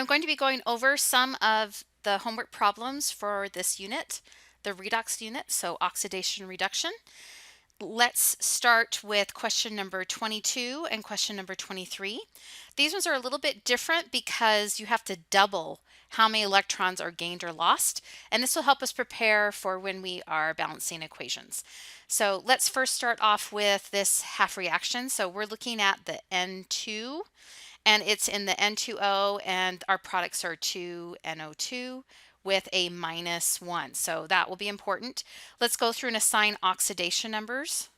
I'm going to be going over some of the homework problems for this unit, the redox unit, so oxidation reduction. Let's start with question number 22 and question number 23. These ones are a little bit different because you have to double how many electrons are gained or lost, and this will help us prepare for when we are balancing equations. So let's first start off with this half reaction. So we're looking at the N2, and it's in the N2O, and our products are 2NO2 with a -1. So that will be important. Let's go through and assign oxidation numbers.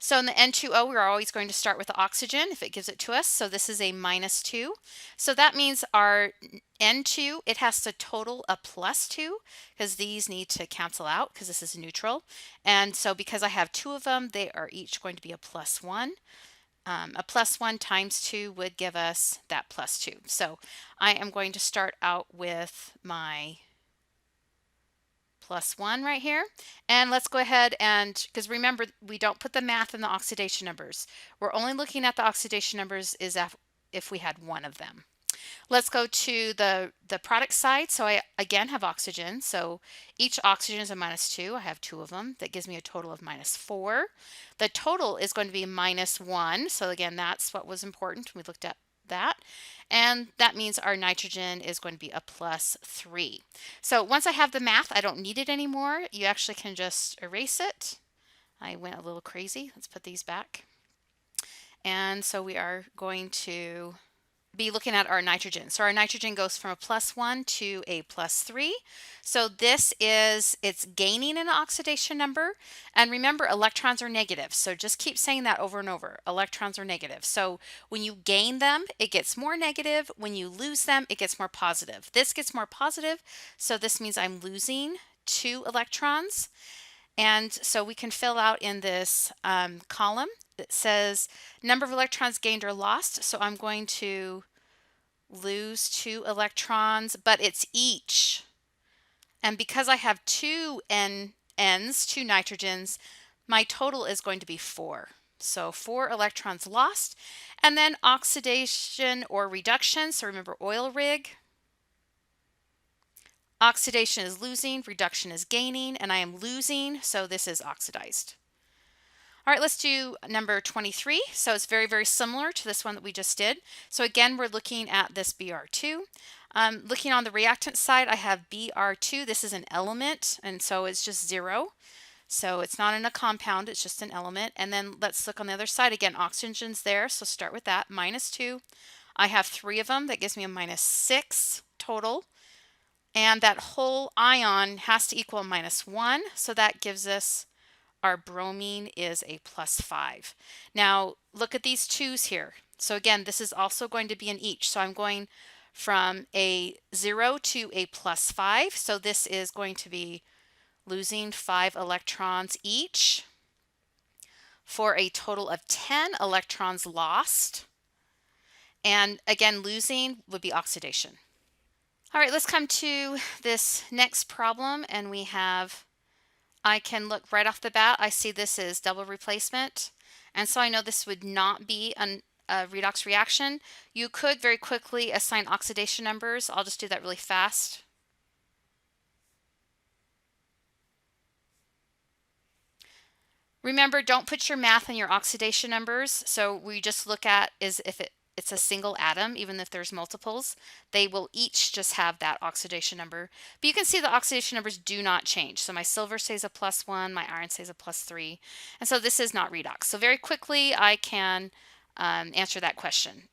So in the N2O, we're always going to start with the oxygen if it gives it to us. So this is a -2. So that means our N2, it has to total a +2 because these need to cancel out because this is neutral. And so because I have two of them, they are each going to be a +1. A +1 times 2 would give us that +2. So I am going to start out with my +1 right here. And let's go ahead and, because remember, we don't put the math in the oxidation numbers. We're only looking at the oxidation numbers is if we had one of them. Let's go to the product side. So I again have oxygen. So each oxygen is a -2. I have two of them. That gives me a total of -4. The total is going to be -1. So again, that's what was important. We looked at that. And that means our nitrogen is going to be a +3. So once I have the math, I don't need it anymore. You actually can just erase it. I went a little crazy. Let's put these back. And so we are going to be looking at our nitrogen. So our nitrogen goes from a +1 to a +3. So this is, it's gaining an oxidation number. And remember, electrons are negative. So just keep saying that over and over. Electrons are negative. So when you gain them, it gets more negative. When you lose them, it gets more positive. This gets more positive. So this means I'm losing 2 electrons. And so we can fill out in this column that says number of electrons gained or lost. So I'm going to lose 2 electrons, but it's each. And because I have 2 N's, 2 nitrogens, my total is going to be 4. So 4 electrons lost. And then oxidation or reduction. So remember oil rig. Oxidation is losing, reduction is gaining, and I am losing, so this is oxidized. All right, let's do number 23. So it's very, very similar to this one that we just did. So again, we're looking at this Br2. Looking on the reactant side, I have Br2. This is an element, and so it's just 0. So it's not in a compound, it's just an element. And then let's look on the other side. Again, oxygen's there, so start with that, -2. I have 3 of them. That gives me a -6 total. And that whole ion has to equal -1, so that gives us our bromine is a +5. Now look at these 2's here. So again, this is also going to be an each. So I'm going from a 0 to a +5. So this is going to be losing 5 electrons each for a total of 10 electrons lost. And again, losing would be oxidation. All right, let's come to this next problem, and we have, I can look right off the bat, I see this is double replacement, and so I know this would not be a redox reaction. You could very quickly assign oxidation numbers. I'll just do that really fast. Remember, don't put your math in your oxidation numbers. So we just look at is if it's a single atom, even if there's multiples, they will each just have that oxidation number. But you can see the oxidation numbers do not change. So my silver stays a +1, my iron stays a +3. And so this is not redox. So very quickly, I can answer that question.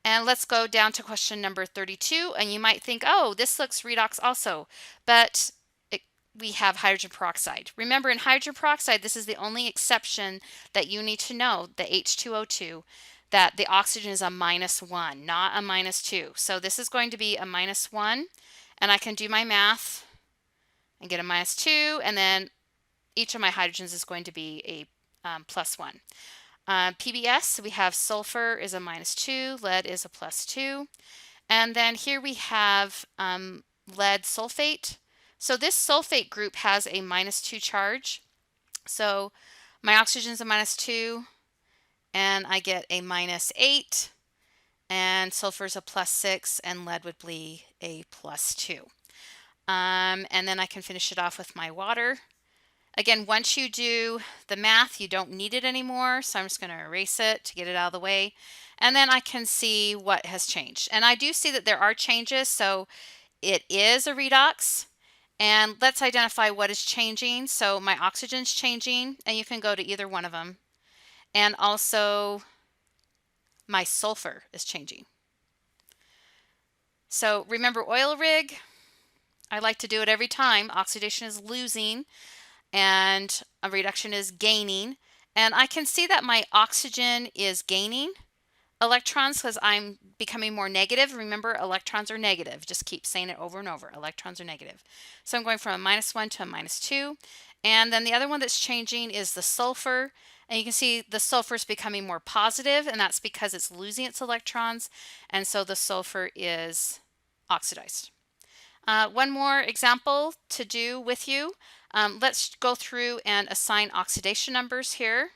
And let's go down to question number 32. And you might think, oh, this looks redox also. But we have hydrogen peroxide. Remember, in hydrogen peroxide, this is the only exception that you need to know, the H2O2, that the oxygen is a -1, not a -2. So this is going to be a -1, and I can do my math and get a -2, and then each of my hydrogens is going to be a +1. PBS, we have sulfur is a -2, lead is a +2, and then here we have lead sulfate. So this sulfate group has a -2 charge. So my oxygen is a -2, and I get a -8. and sulfur is a +6, and lead would be a +2. And then I can finish it off with my water. Again, once you do the math, you don't need it anymore, so I'm just going to erase it to get it out of the way. And then I can see what has changed. And I do see that there are changes, so it is a redox. And let's identify what is changing. So my oxygen's changing, and you can go to either one of them. And also my sulfur is changing. So remember oil rig, I like to do it every time. Oxidation is losing and a reduction is gaining. And I can see that my oxygen is gaining electrons because I'm becoming more negative. Remember, electrons are negative. Just keep saying it over and over. Electrons are negative. So I'm going from a -1 to a -2. And then the other one that's changing is the sulfur. And you can see the sulfur is becoming more positive, and that's because it's losing its electrons. And so the sulfur is oxidized. One more example to do with you. Let's go through and assign oxidation numbers here.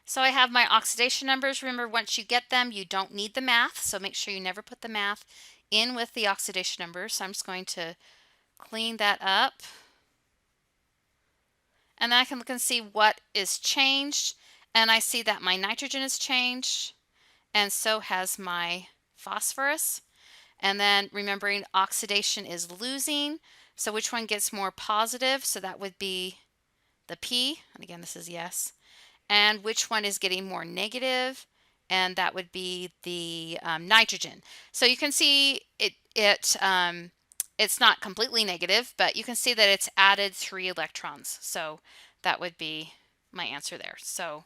So I have my oxidation numbers. Remember, once you get them, you don't need the math. So make sure you never put the math in with the oxidation numbers. So I'm just going to clean that up. And then I can look and see what is changed. And I see that my nitrogen has changed. And so has my phosphorus. And then remembering oxidation is losing. So which one gets more positive? So that would be the P. And again, this is yes. And which one is getting more negative? And that would be the nitrogen. So you can see it's not completely negative, but you can see that it's added 3 electrons. So that would be my answer there. So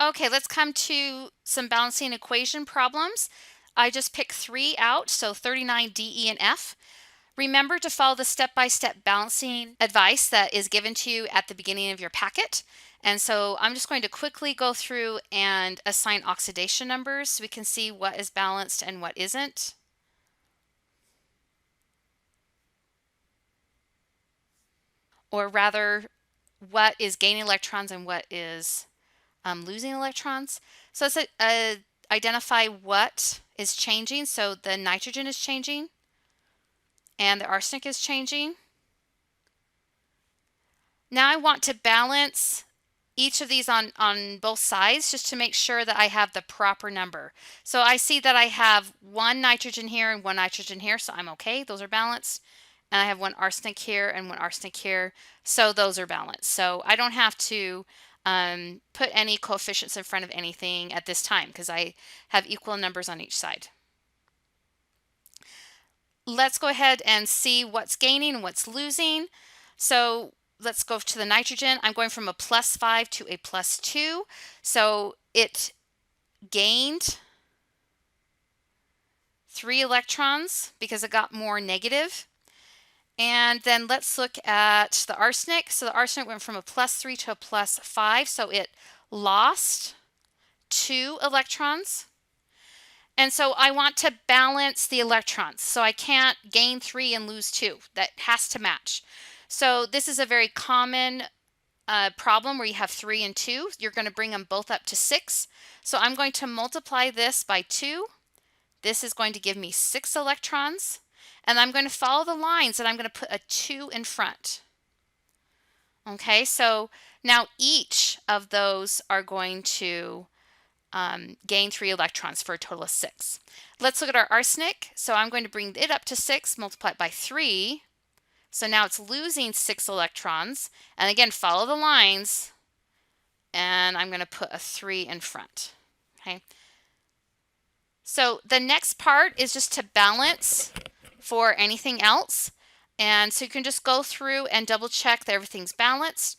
okay, let's come to some balancing equation problems. I just picked 3 out, so 39, D, E, and F. Remember to follow the step-by-step balancing advice that is given to you at the beginning of your packet. And so I'm just going to quickly go through and assign oxidation numbers so we can see what is balanced and what isn't. Or rather, what is gaining electrons and what is losing electrons. So let's identify what is changing. So the nitrogen is changing and the arsenic is changing. Now I want to balance each of these on both sides just to make sure that I have the proper number. So I see that I have 1 nitrogen here and 1 nitrogen here, so I'm okay. Those are balanced. And I have 1 arsenic here and 1 arsenic here, so those are balanced. So I don't have to put any coefficients in front of anything at this time because I have equal numbers on each side. Let's go ahead and see what's gaining and what's losing. So let's go to the nitrogen. I'm going from a +5 to a +2. So it gained 3 electrons because it got more negative. And then let's look at the arsenic. So the arsenic went from a +3 to a +5. So it lost 2 electrons. And so I want to balance the electrons. So I can't gain 3 and lose 2. That has to match. So this is a very common problem where you have 3 and 2. You're going to bring them both up to 6. So I'm going to multiply this by 2. This is going to give me 6 electrons. And I'm going to follow the lines and I'm going to put a 2 in front. Okay, so now each of those are going to gain 3 electrons for a total of 6. Let's look at our arsenic. So I'm going to bring it up to 6, multiply it by 3. So now it's losing 6 electrons. And again, follow the lines. And I'm going to put a 3 in front. Okay. So the next part is just to balance for anything else. And so you can just go through and double check that everything's balanced.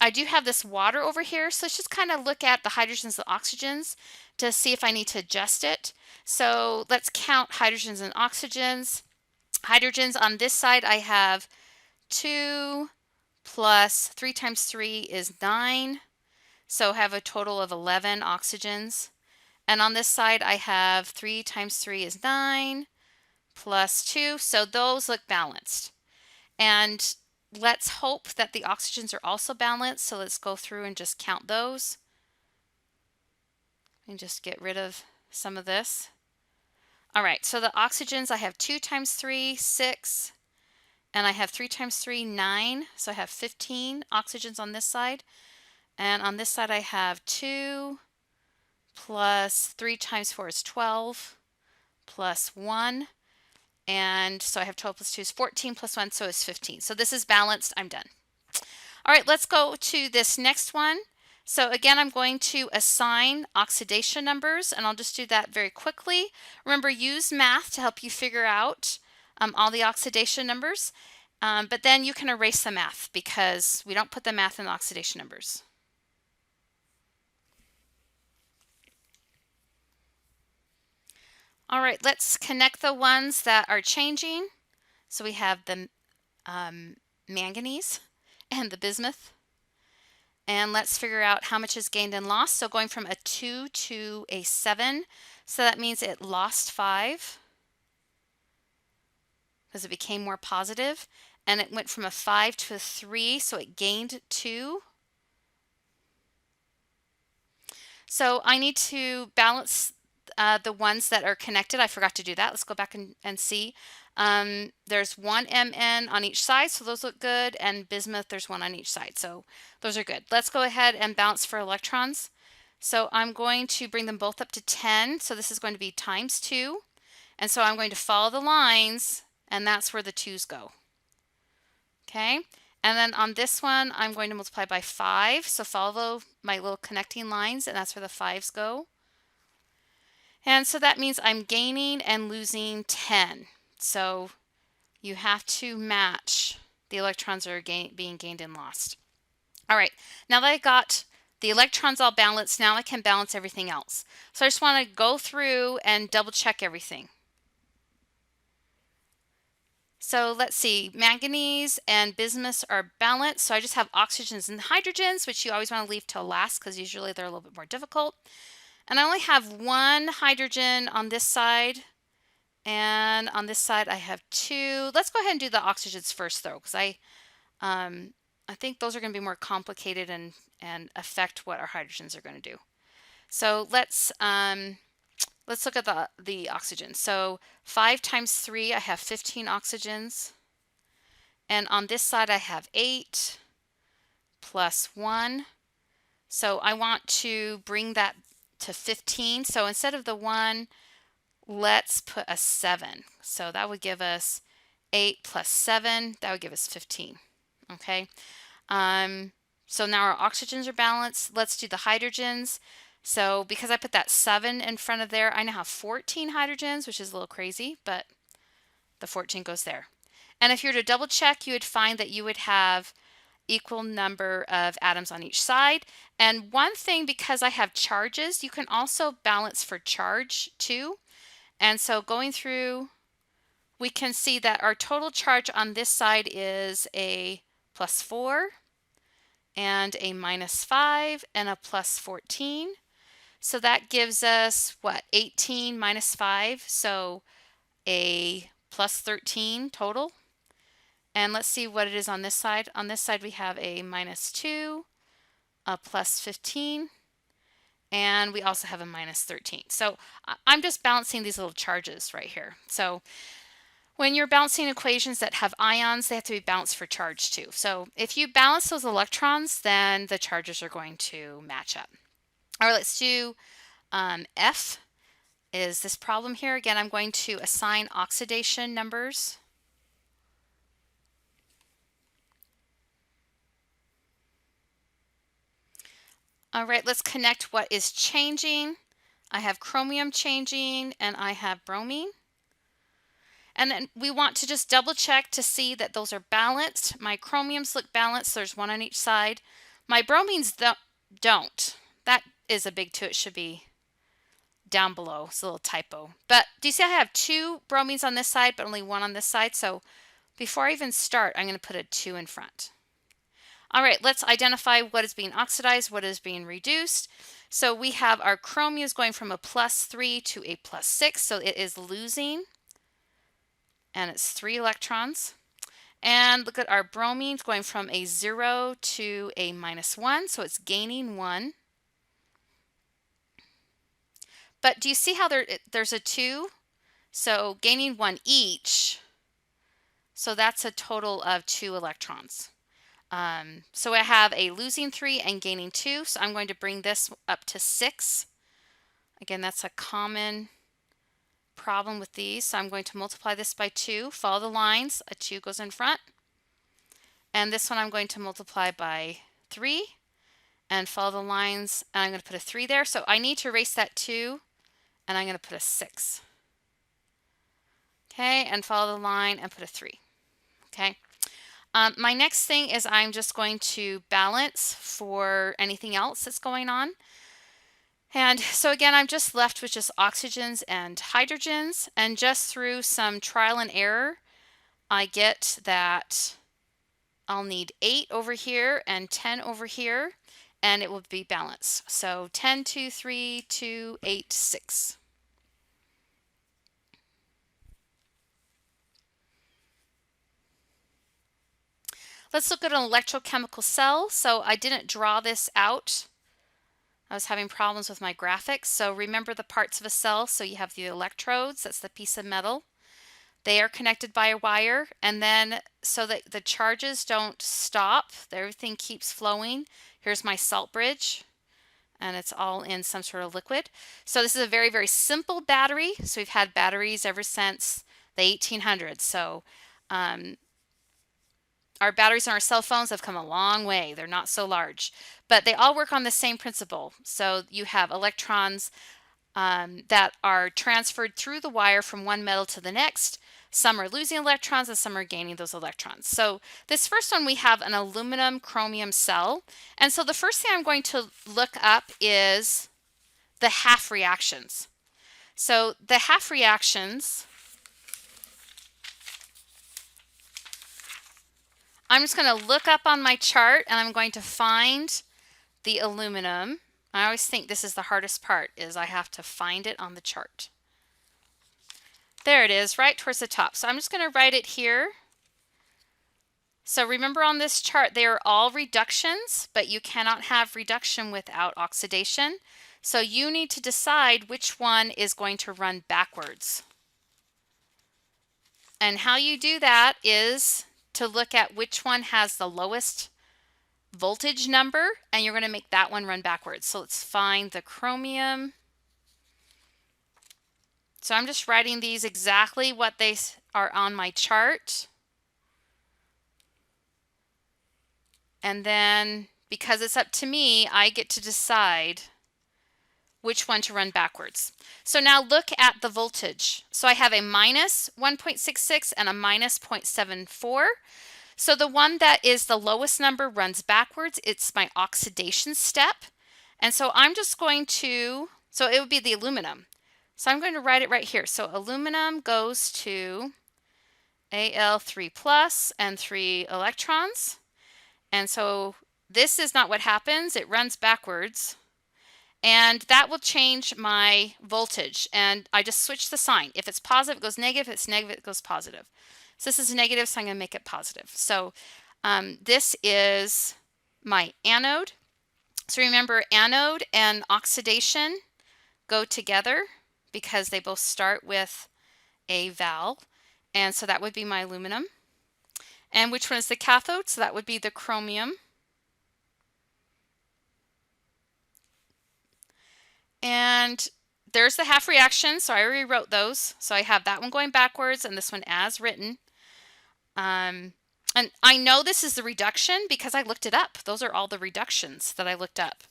I do have this water over here, so let's just kind of look at the hydrogens and oxygens to see if I need to adjust it. So let's count hydrogens and oxygens. Hydrogens on this side, I have 2 plus 3 times 3 is 9. So I have a total of 11 oxygens. And on this side, I have 3 times 3 is 9 plus 2. So those look balanced. And let's hope that the oxygens are also balanced. So let's go through and just count those. And just get rid of some of this. All right, so the oxygens, I have 2 times 3, 6. And I have 3 times 3, 9. So I have 15 oxygens on this side. And on this side I have 2 plus 3 times 4 is 12 plus 1. And so I have 12 plus 2 is 14 plus 1, so it's 15. So this is balanced. I'm done. All right, let's go to this next one. So again, I'm going to assign oxidation numbers, and I'll just do that very quickly. Remember, use math to help you figure out all the oxidation numbers, but then you can erase the math because we don't put the math in the oxidation numbers. All right, let's connect the ones that are changing. So we have the manganese and the bismuth. And let's figure out how much is gained and lost. So going from a 2 to a 7, so that means it lost 5 because it became more positive. And it went from a 5 to a 3, so it gained 2. So I need to balance the ones that are connected. I forgot to do that. Let's go back and see. There's 1 Mn on each side, so those look good, and bismuth, there's 1 on each side, so those are good. Let's go ahead and balance for electrons. So I'm going to bring them both up to 10, so this is going to be times 2, and so I'm going to follow the lines, and that's where the 2's go. Okay, and then on this one, I'm going to multiply by 5, so follow my little connecting lines, and that's where the 5's go. And so that means I'm gaining and losing 10. So you have to match the electrons that are being gained and lost. All right, now that I got the electrons all balanced, now I can balance everything else. So I just want to go through and double check everything. So let's see, manganese and bismuth are balanced. So I just have oxygens and hydrogens, which you always want to leave till last because usually they're a little bit more difficult. And I only have 1 hydrogen on this side, and on this side I have 2. Let's go ahead and do the oxygens first though, because I think those are going to be more complicated and affect what our hydrogens are going to do. So let's look at the oxygen. So 5 times 3, I have 15 oxygens, and on this side I have 8 plus 1. So I want to bring that to 15. So instead of the 1, let's put a 7. So that would give us 8 plus 7. That would give us 15. Okay. So now our oxygens are balanced. Let's do the hydrogens. So because I put that 7 in front of there, I now have 14 hydrogens, which is a little crazy, but the 14 goes there. And if you were to double check, you would find that you would have equal number of atoms on each side. And one thing, because I have charges, you can also balance for charge too. And so going through, we can see that our total charge on this side is a plus 4 and a minus 5 and a plus 14. So that gives us what, 18 minus 5, so a plus 13 total. And let's see what it is on this side. On this side we have a minus 2, a plus 15, and we also have a minus 13. So I'm just balancing these little charges right here. So when you're balancing equations that have ions, they have to be balanced for charge too. So if you balance those electrons, then the charges are going to match up. All right, let's do F is this problem here. Again, I'm going to assign oxidation numbers. All right, let's connect what is changing. I have chromium changing and I have bromine. And then we want to just double check to see that those are balanced. My chromiums look balanced. There's 1 on each side. My bromines don't. That is a big 2. It should be down below. It's a little typo. But do you see I have 2 bromines on this side, but only 1 on this side? So before I even start, I'm going to put a 2 in front. All right, let's identify what is being oxidized, what is being reduced. So we have our chromium is going from a plus 3 to a plus 6, so it is losing. and it's 3 electrons. And look at our bromines going from a 0 to a -1, so it's gaining 1. But do you see how there's a 2? So gaining 1 each, so that's a total of 2 electrons. So I have a losing 3 and gaining 2, so I'm going to bring this up to 6. Again, that's a common problem with these, so I'm going to multiply this by 2. Follow the lines, a 2 goes in front. And this one I'm going to multiply by 3 and follow the lines, and I'm going to put a 3 there. So I need to erase that 2, and I'm going to put a 6. Okay, and follow the line and put a 3. Okay. My next thing is I'm just going to balance for anything else that's going on. And so again, I'm just left with just oxygens and hydrogens, and just through some trial and error, I get that I'll need 8 over here and 10 over here, and it will be balanced. So 10, 2, 3, 2, 8, 6. Let's look at an electrochemical cell. So I didn't draw this out. I was having problems with my graphics. So remember the parts of a cell. So you have the electrodes, that's the piece of metal. They are connected by a wire, and then so that the charges don't stop, everything keeps flowing. Here's my salt bridge, and it's all in some sort of liquid. So this is a very, very simple battery. So we've had batteries ever since the 1800s. So our batteries on our cell phones have come a long way. They're not so large, but they all work on the same principle. So you have electrons that are transferred through the wire from one metal to the next. Some are losing electrons and some are gaining those electrons. So this first one, we have an aluminum chromium cell. And so the first thing I'm going to look up is the half reactions. So the half reactions, I'm just going to look up on my chart, and I'm going to find the aluminum. I always think this is the hardest part, is I have to find it on the chart. There it is, right towards the top. So I'm just going to write it here. So remember, on this chart, they are all reductions, but you cannot have reduction without oxidation. So you need to decide which one is going to run backwards. And how you do that is to look at which one has the lowest voltage number, and you're going to make that one run backwards. So let's find the chromium. So I'm just writing these exactly what they are on my chart. And then, because it's up to me, I get to decide which one to run backwards. So now look at the voltage. So I have a minus 1.66 and a minus 0.74. So the one that is the lowest number runs backwards. It's my oxidation step. And so I'm just going to, so it would be the aluminum. So I'm going to write it right here. So aluminum goes to Al3 plus and 3 electrons. And so this is not what happens. It runs backwards. And that will change my voltage. And I just switch the sign. If it's positive, it goes negative. If it's negative, it goes positive. So this is negative, so I'm going to make it positive. So this is my anode. So remember, anode and oxidation go together because they both start with a vowel. And so that would be my aluminum. And which one is the cathode? So that would be the chromium. And there's the half reaction, so I already wrote those. So I have that one going backwards and this one as written. And I know this is the reduction because I looked it up. Those are all the reductions that I looked up.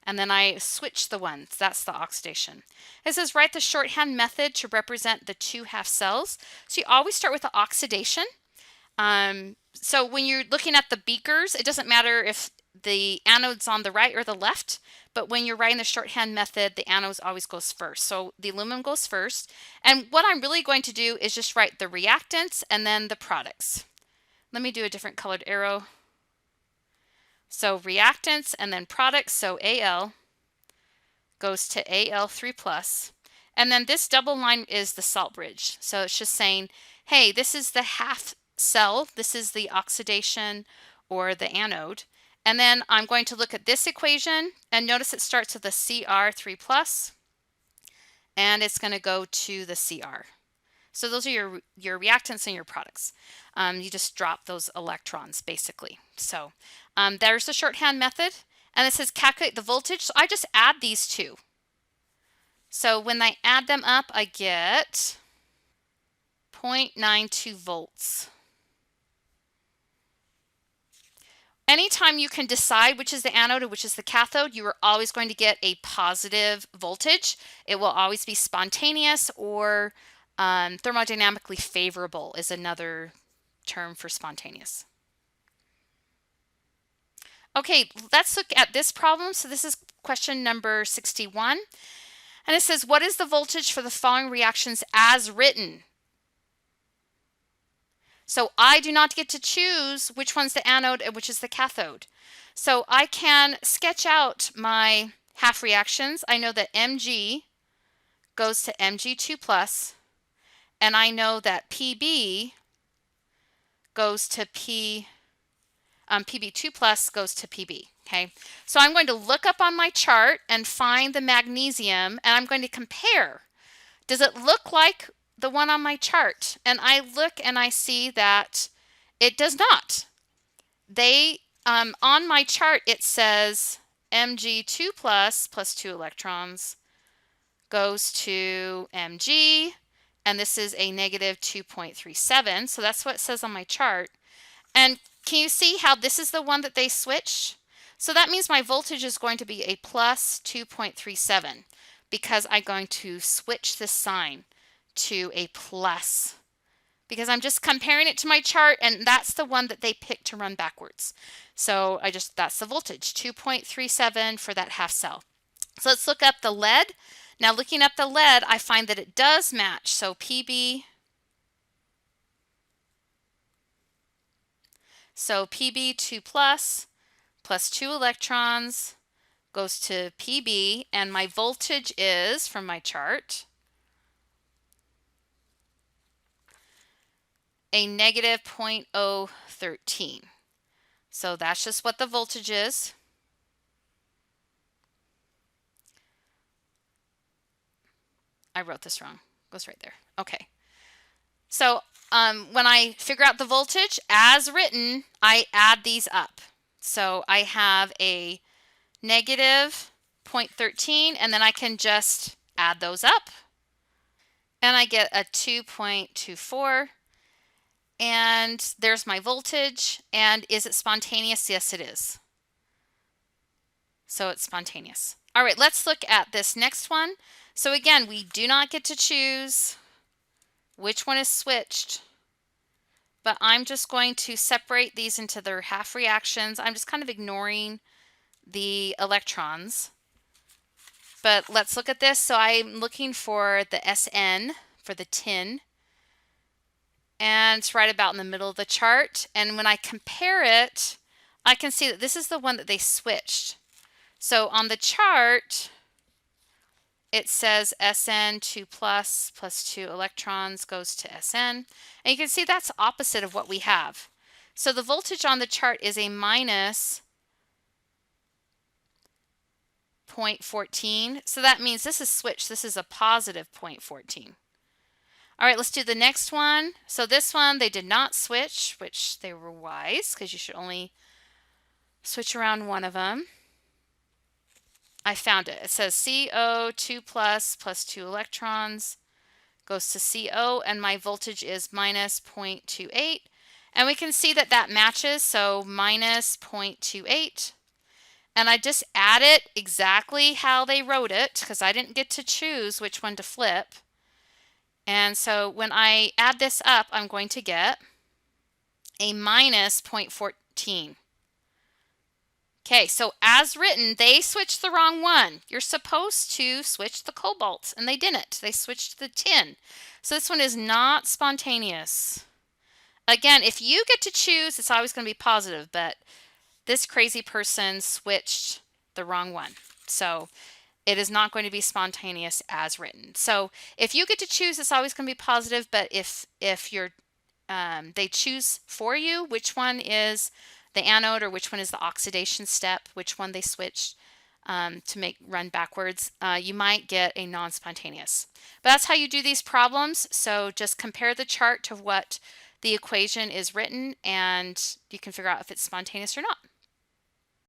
And then I switched the ones. That's the oxidation. It says write the shorthand method to represent the two half cells. So you always start with the oxidation. So when you're looking at the beakers, it doesn't matter if the anode's on the right or the left, but when you're writing the shorthand method, the anode always goes first. So the aluminum goes first. And what I'm really going to do is just write the reactants and then the products. Let me do a different colored arrow. So reactants and then products. So Al goes to Al3 plus. And then this double line is the salt bridge. So it's just saying, hey, this is the half cell. This is the oxidation or the anode. And then I'm going to look at this equation and notice it starts with a Cr3 plus and it's going to go to the Cr. So those are your reactants and your products. You just drop those electrons basically. So there's the shorthand method, and it says calculate the voltage. So I just add these two. So when I add them up, I get 0.92 volts. Anytime you can decide which is the anode and which is the cathode, you are always going to get a positive voltage. It will always be spontaneous, or thermodynamically favorable is another term for spontaneous. Okay, let's look at this problem. So this is question number 61. And it says, what is the voltage for the following reactions as written? So I do not get to choose which one's the anode and which is the cathode. So I can sketch out my half reactions. I know that Mg goes to Mg2 plus, and I know that Pb goes to Pb2 plus goes to Pb. Okay, so I'm going to look up on my chart and find the magnesium, and I'm going to compare. Does it look like the one on my chart? And I look and I see that it does not. They on my chart it says Mg2 plus 2 electrons goes to Mg, and this is a negative 2.37. So that's what it says on my chart. And can you see how this is the one that they switched? So that means my voltage is going to be a plus 2.37 because I'm going to switch this sign to a plus, because I'm just comparing it to my chart, and that's the one that they picked to run backwards. So that's the voltage, 2.37 for that half cell. So let's look up the lead. Now looking up the lead, I find that it does match. So Pb2 plus 2 electrons goes to Pb, and my voltage is, from my chart, a negative 0.013. So that's just what the voltage is. I wrote this wrong. It goes right there. Okay. So when I figure out the voltage as written, I add these up. So I have a negative 0.13, and then I can just add those up. And I get a 2.24. And there's my voltage. And is it spontaneous? Yes, it is. So it's spontaneous. All right, let's look at this next one. So again, we do not get to choose which one is switched, but I'm just going to separate these into their half reactions. I'm just kind of ignoring the electrons. But let's look at this. So I'm looking for the SN for the tin, and it's right about in the middle of the chart. And when I compare it, I can see that this is the one that they switched. So on the chart, it says SN2 plus 2 electrons goes to SN. And you can see that's opposite of what we have. So the voltage on the chart is a minus 0.14. So that means this is switched. This is a positive 0.14. All right, let's do the next one. So this one, they did not switch, which they were wise, because you should only switch around one of them. I found it. It says CO2 plus 2 electrons goes to CO, and my voltage is minus 0.28. And we can see that that matches, so minus 0.28. And I just add it exactly how they wrote it, because I didn't get to choose which one to flip. And so when I add this up, I'm going to get a minus 0.14. Okay, so as written, they switched the wrong one. You're supposed to switch the cobalt, and they didn't. They switched the tin. So this one is not spontaneous. Again, if you get to choose, it's always going to be positive, but this crazy person switched the wrong one. So it is not going to be spontaneous as written. So if you get to choose, it's always going to be positive. But if you're they choose for you which one is the anode or which one is the oxidation step, which one they switch to make run backwards, you might get a non-spontaneous. But that's how you do these problems. So just compare the chart to what the equation is written, and you can figure out if it's spontaneous or not.